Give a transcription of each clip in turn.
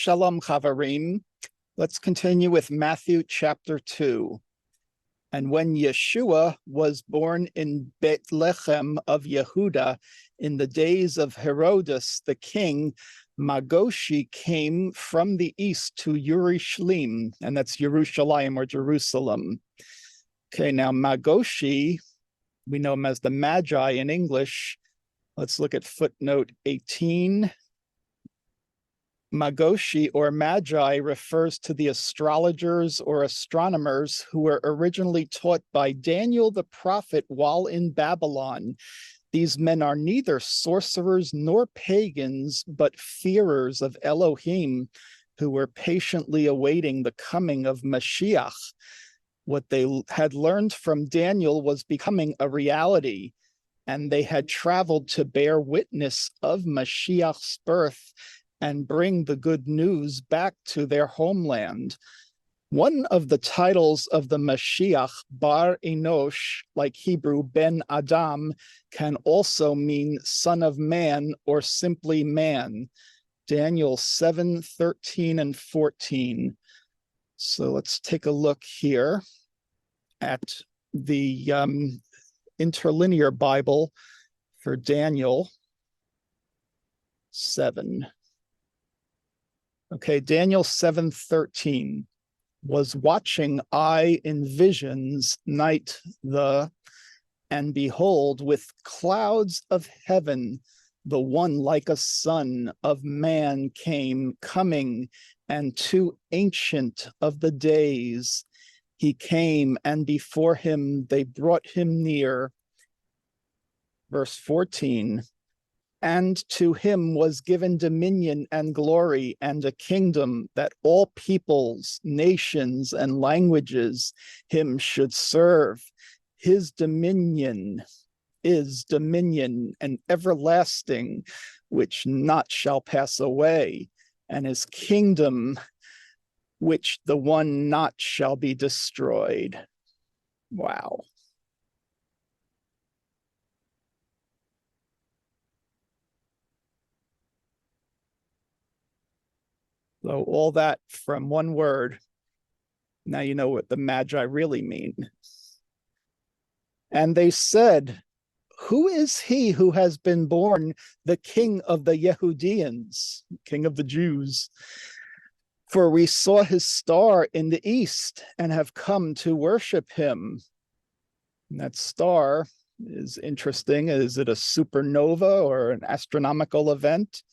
Shalom Chavarim. Let's continue with Matthew chapter 2. And when Yeshua was born in Bethlehem of Yehuda in the days of Herodes the king, Magoshi came from the east to Yerushalayim, and that's Yerushalayim or Jerusalem. Okay, now Magoshi, we know him as the Magi in English. Let's look at footnote 18. Magoshi or Magi refers to the astrologers or astronomers who were originally taught by Daniel the prophet while in Babylon. These men are neither sorcerers nor pagans, but fearers of Elohim, who were patiently awaiting the coming of Mashiach. What they had learned from Daniel was becoming a reality, and they had traveled to bear witness of Mashiach's birth and bring the good news back to their homeland. One of the titles of the Mashiach, Bar Enosh, like Hebrew Ben Adam, can also mean son of man or simply man. Daniel 7:13 and 14. So let's take a look here at the interlinear Bible for Daniel 7. Okay, Daniel 7:13. Was watching I in visions night and behold, with clouds of heaven, the one like a son of man came coming, and too ancient of the days. He came, and before him they brought him near. Verse 14. And to him was given dominion and glory and a kingdom that all peoples, nations, and languages him should serve. His dominion is dominion and everlasting, which not shall pass away, and his kingdom, which the one not shall be destroyed. Wow. So all that from one word. Now you know what the Magi really mean. And they said, who is he who has been born the king of the Yehudians, king of the Jews? For we saw his star in the east and have come to worship him. And that star is interesting. Is it a supernova or an astronomical event?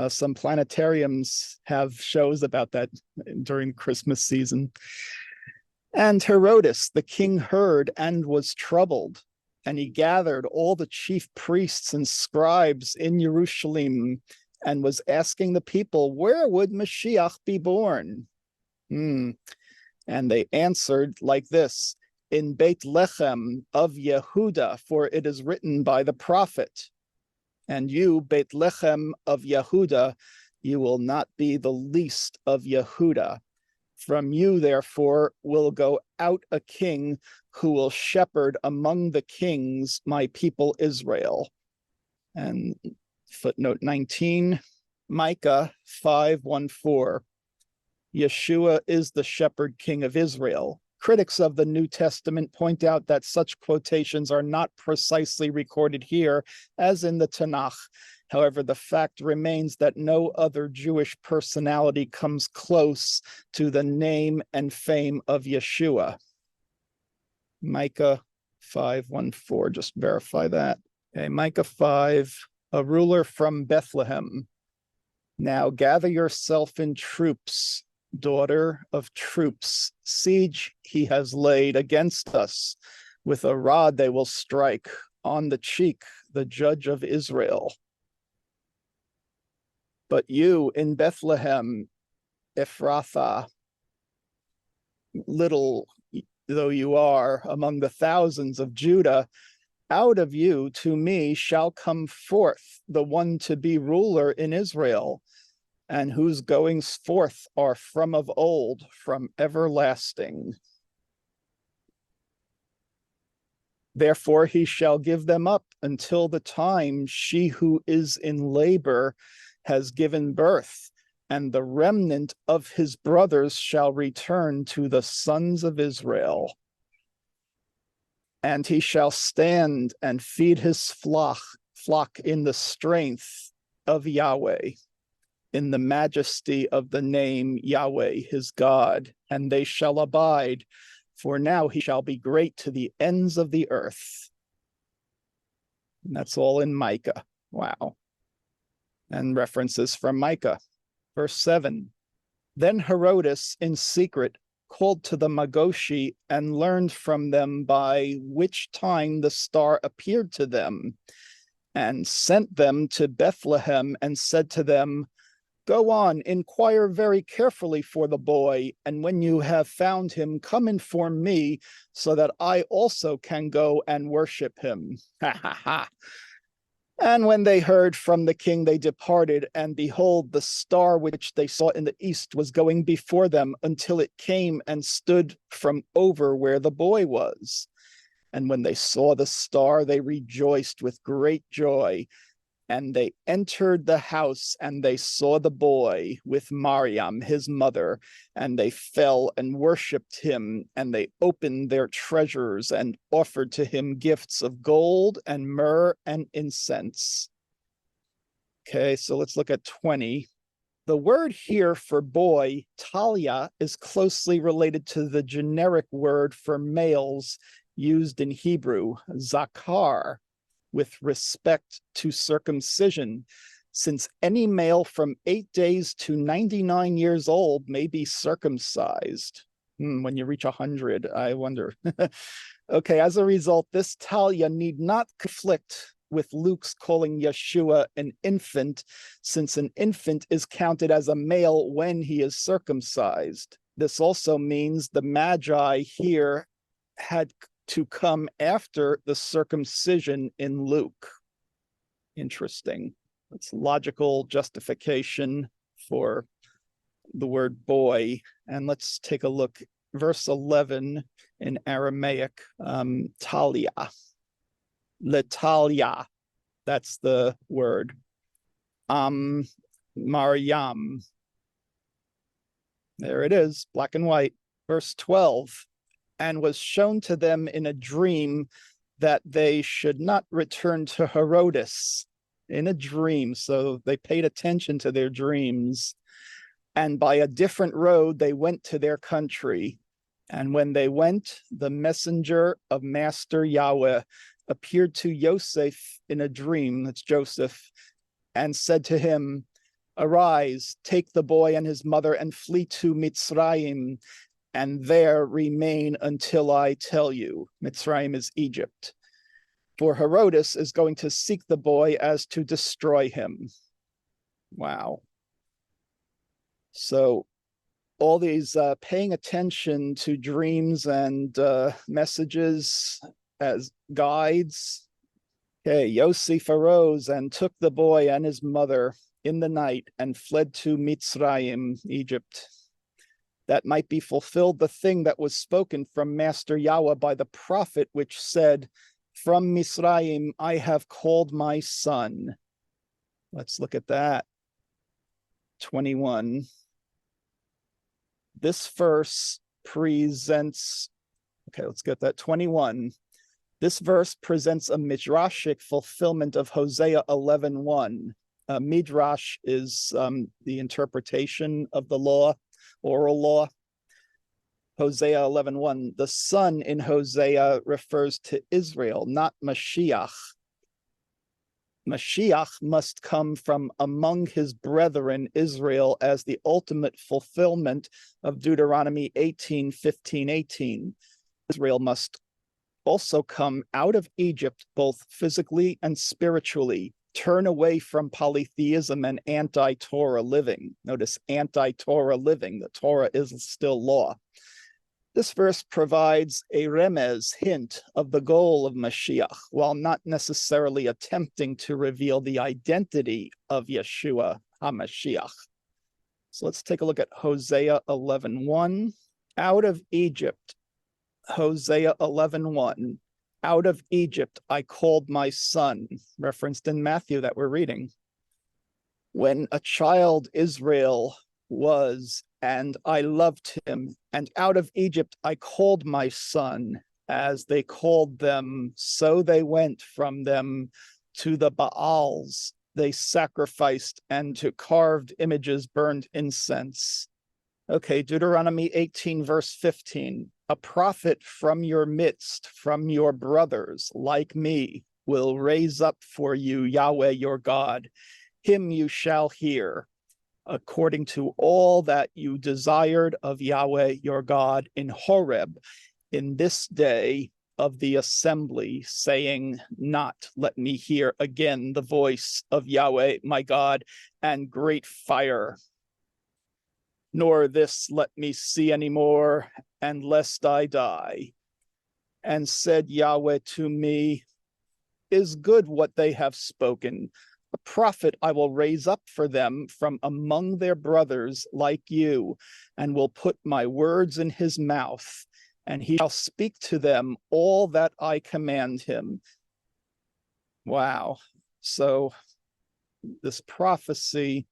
Some planetariums have shows about that during Christmas season. And Herodes, the king, heard and was troubled, and he gathered all the chief priests and scribes in Jerusalem and was asking the people, where would Mashiach be born? And they answered like this, in Bethlehem of Yehuda, for it is written by the prophet. And you, Bethlehem of Yehuda, you will not be the least of Yehuda. From you, therefore, will go out a king who will shepherd among the kings my people Israel. And footnote 19, Micah 5:1-4. Yeshua is the shepherd king of Israel. Critics of the New Testament point out that such quotations are not precisely recorded here, as in the Tanakh. However, the fact remains that no other Jewish personality comes close to the name and fame of Yeshua. Micah 5:1-4, just verify that. Okay, Micah 5, a ruler from Bethlehem. Now gather yourself in troops, daughter of troops. Siege he has laid against us. With a rod they will strike on the cheek the judge of Israel. But you in Bethlehem, Ephrathah, little though you are among the thousands of Judah, out of you to me shall come forth the one to be ruler in Israel, and whose goings forth are from of old, from everlasting. Therefore he shall give them up until the time she who is in labor has given birth, and the remnant of his brothers shall return to the sons of Israel. And he shall stand and feed his flock in the strength of Yahweh, in the majesty of the name Yahweh his God, and they shall abide, for now he shall be great to the ends of the earth. And that's all in Micah. Wow. And references from Micah. Verse 7, then Herodes in secret called to the Magoshi and learned from them by which time the star appeared to them, and sent them to Bethlehem and said to them, go on, inquire very carefully for the boy, and when you have found him, come inform me, so that I also can go and worship him. Ha ha ha. And when they heard from the king, they departed, and behold, the star which they saw in the east was going before them until it came and stood from over where the boy was. And when they saw the star, they rejoiced with great joy. And they entered the house, and they saw the boy with Mariam, his mother, and they fell and worshipped him, and they opened their treasures and offered to him gifts of gold and myrrh and incense. Okay, so let's look at 20. The word here for boy, Talia, is closely related to the generic word for males used in Hebrew, zakar, with respect to circumcision, since any male from 8 days to 99 years old may be circumcised. When you reach 100, I wonder. Okay, as a result, this Talia need not conflict with Luke's calling Yeshua an infant, since an infant is counted as a male when he is circumcised. This also means the Magi here had to come after the circumcision in Luke. Interesting. It's logical justification for the word boy. And let's take a look. Verse 11 in Aramaic, Talia. Letalia, that's the word. Mariam. There it is, black and white. Verse 12. And was shown to them in a dream that they should not return to Herodes, in a dream. So they paid attention to their dreams. And by a different road, they went to their country. And when they went, the messenger of Master Yahweh appeared to Yosef in a dream, that's Joseph, and said to him, arise, take the boy and his mother and flee to Mitzrayim, and there remain until I tell you. Mitzrayim is Egypt. For Herodes is going to seek the boy as to destroy him. Wow. So all these paying attention to dreams and messages as guides. Okay, Yosef arose and took the boy and his mother in the night and fled to Mitzrayim, Egypt, that might be fulfilled the thing that was spoken from Master Yahweh by the prophet, which said, from Mitzrayim I have called my son. Let's look at that. 21. This verse presents, okay, let's get that. 21. This verse presents a midrashic fulfillment of Hosea 11:1. Midrash is the interpretation of the law, oral law. Hosea 11:1. The son in Hosea refers to Israel, not Mashiach. Mashiach must come from among his brethren, Israel, as the ultimate fulfillment of Deuteronomy 18:15-18. Israel must also come out of Egypt, both physically and spiritually, turn away from polytheism and anti-Torah living. Notice anti-Torah living. The Torah is still law. This verse provides a remez, hint of the goal of Mashiach, while not necessarily attempting to reveal the identity of Yeshua HaMashiach. So let's take a look at Hosea 11:1. Out of Egypt, Hosea 11:1. Out of Egypt I called my son, referenced in Matthew that we're reading. When a child Israel was, and I loved him, and out of Egypt I called my son, as they called them, so they went from them to the Baals. They sacrificed, and to carved images burned incense. Okay, Deuteronomy 18, verse 15. A prophet from your midst, from your brothers, like me, will raise up for you Yahweh your God. Him you shall hear, according to all that you desired of Yahweh your God in Horeb, in this day of the assembly, saying, not let me hear again the voice of Yahweh my God and great fire, nor this let me see any more, and lest I die. And said Yahweh to me, is good what they have spoken. A prophet I will raise up for them from among their brothers like you, and will put my words in his mouth, and he shall speak to them all that I command him. Wow. So this prophecy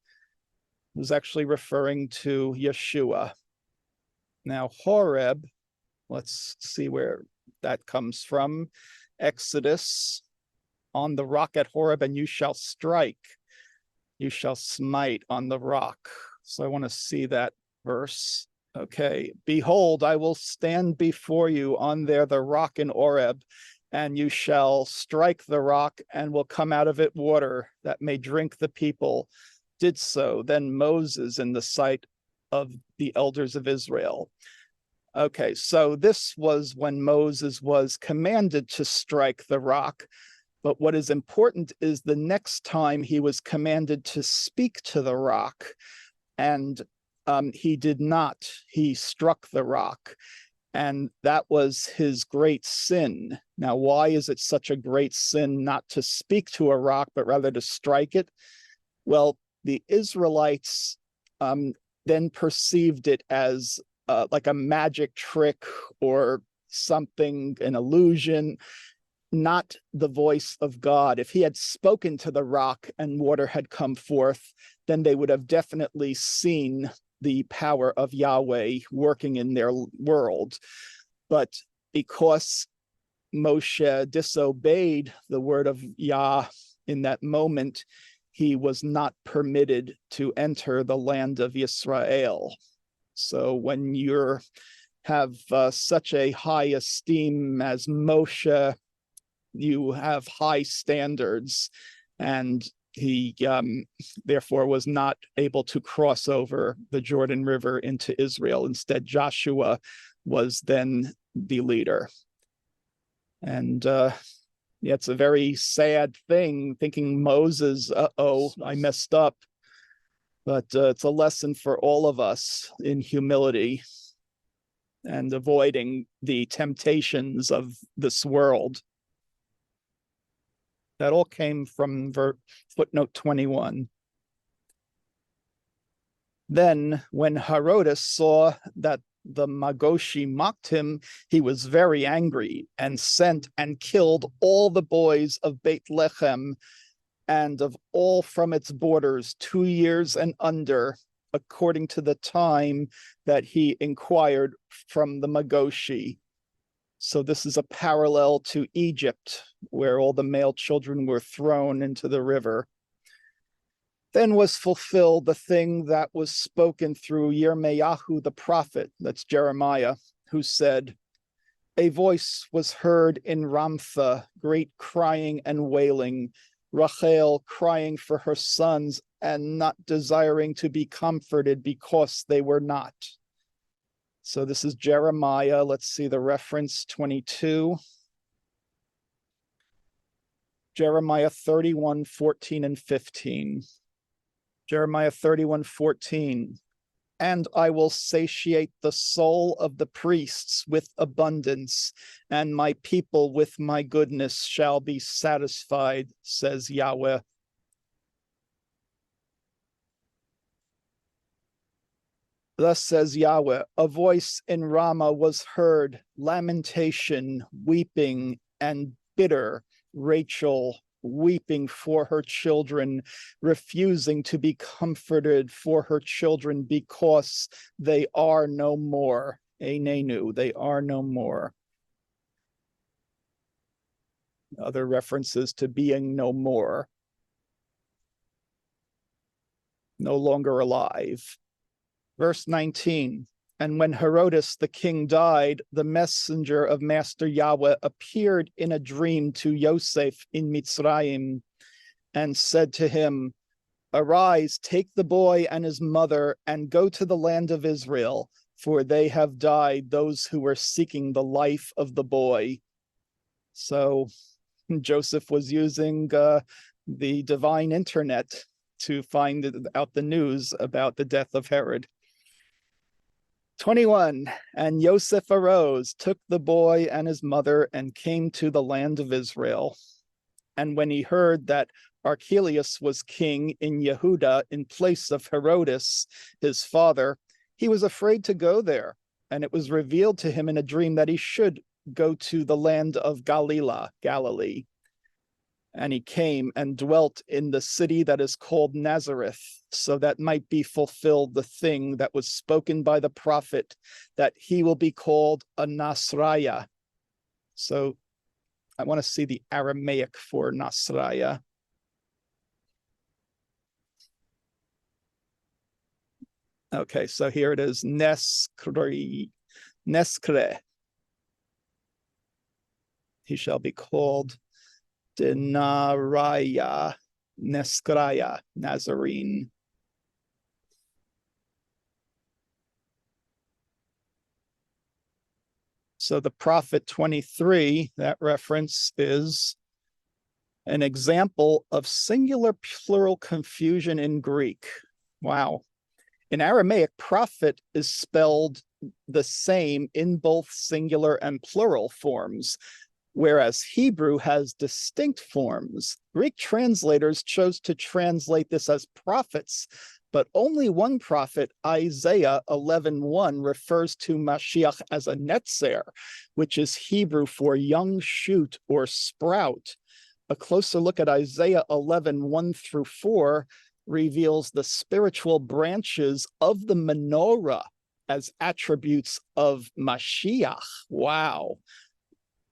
was actually referring to Yeshua. Now, Horeb, let's see where that comes from. Exodus, on the rock at Horeb, and you shall strike, you shall smite on the rock. So I want to see that verse. Okay, behold, I will stand before you on there, the rock in Horeb, and you shall strike the rock, and will come out of it water that may drink the people. Did so then Moses in the sight of the elders of Israel. Okay, so this was when Moses was commanded to strike the rock. But what is important is the next time he was commanded to speak to the rock, and he did not. He struck the rock, and that was his great sin. Now, why is it such a great sin not to speak to a rock, but rather to strike it? Well, the Israelites then perceived it as like a magic trick or something, an illusion, not the voice of God. If he had spoken to the rock and water had come forth, then they would have definitely seen the power of Yahweh working in their world. But because Moshe disobeyed the word of Yah in that moment, he was not permitted to enter the land of Israel. So when you have such a high esteem as Moshe, you have high standards, and he therefore was not able to cross over the Jordan River into Israel. Instead, Joshua was then the leader. And yeah, it's a very sad thing thinking Moses, I messed up. But it's a lesson for all of us in humility and avoiding the temptations of this world. That all came from footnote 21. Then, when Herodas saw that the Magoshi mocked him, he was very angry and sent and killed all the boys of Beit Lechem and of all from its borders, 2 years and under, according to the time that he inquired from the Magoshi. So this is a parallel to Egypt, where all the male children were thrown into the river. Then was fulfilled the thing that was spoken through Yirmeyahu the prophet, that's Jeremiah, who said, a voice was heard in Ramtha, great crying and wailing, Rachel crying for her sons and not desiring to be comforted because they were not. So this is Jeremiah. Let's see the reference, 22. Jeremiah 31, 14 and 15. Jeremiah 31, 14. And I will satiate the soul of the priests with abundance, and my people with my goodness shall be satisfied, says Yahweh. Thus says Yahweh, a voice in Ramah was heard, lamentation, weeping, and bitter, Rachel weeping for her children, refusing to be comforted for her children because they are no more. Einenu, they are no more. Other references to being no more. No longer alive. Verse 19. And when Herodes the king died, the messenger of Master Yahweh appeared in a dream to Yosef in Mitzrayim and said to him, Arise, take the boy and his mother and go to the land of Israel, for they have died those who were seeking the life of the boy. So Joseph was using the divine internet to find out the news about the death of Herod. 21, and Joseph arose, took the boy and his mother, and came to the land of Israel. And when he heard that Archelaus was king in Yehuda in place of Herodes, his father, he was afraid to go there. And it was revealed to him in a dream that he should go to the land of Galilee. And he came and dwelt in the city that is called Nazareth, so that might be fulfilled the thing that was spoken by the prophet, that he will be called a Nasraya. So I want to see the Aramaic for Nasraya. Okay, so here it is, Neskre. He shall be called Denariah, Neskraya, Nazarene. So the prophet 23, that reference is an example of singular plural confusion in Greek. Wow. In Aramaic, prophet is spelled the same in both singular and plural forms, whereas Hebrew has distinct forms. Greek translators chose to translate this as prophets, but only one prophet, Isaiah 11:1, refers to Mashiach as a netzer, which is Hebrew for young shoot or sprout. A closer look at Isaiah 11:1 through 4 reveals the spiritual branches of the menorah as attributes of Mashiach. Wow.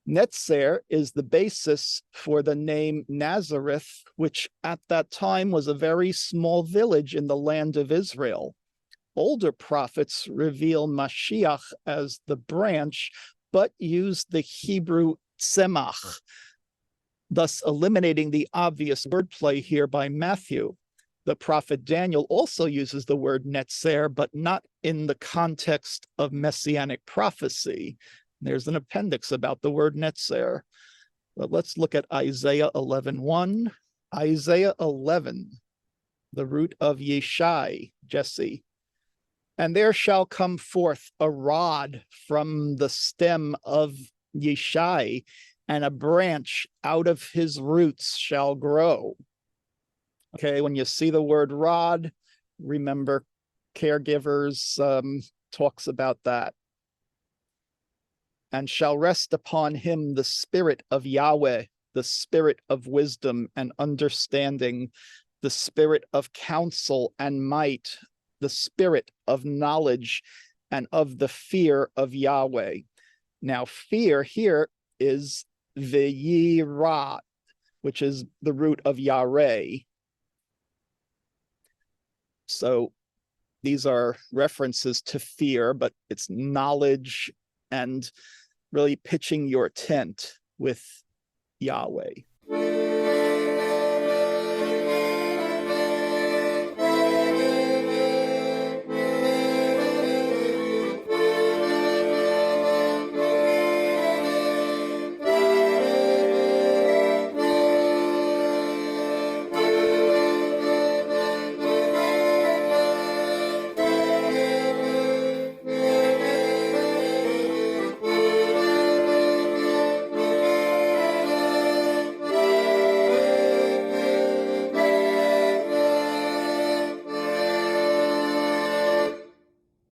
Netzer is the basis for the name Nazareth, which at that time was a very small village in the land of Israel. Older prophets reveal Mashiach as the branch, but use the Hebrew tzemach, thus eliminating the obvious wordplay here by Matthew. The prophet Daniel also uses the word netzer, but not in the context of messianic prophecy. There's an appendix about the word netzer. But let's look at Isaiah 11:1. Isaiah 11, the root of Yeshai, Jesse. And there shall come forth a rod from the stem of Yeshai, and a branch out of his roots shall grow. Okay, when you see the word rod, remember caregivers talks about that. And shall rest upon him the spirit of Yahweh, the spirit of wisdom and understanding, the spirit of counsel and might, the spirit of knowledge and of the fear of Yahweh. Now, fear here is v'yirah, which is the root of yareh. So these are references to fear, but it's knowledge and really pitching your tent with Yahweh.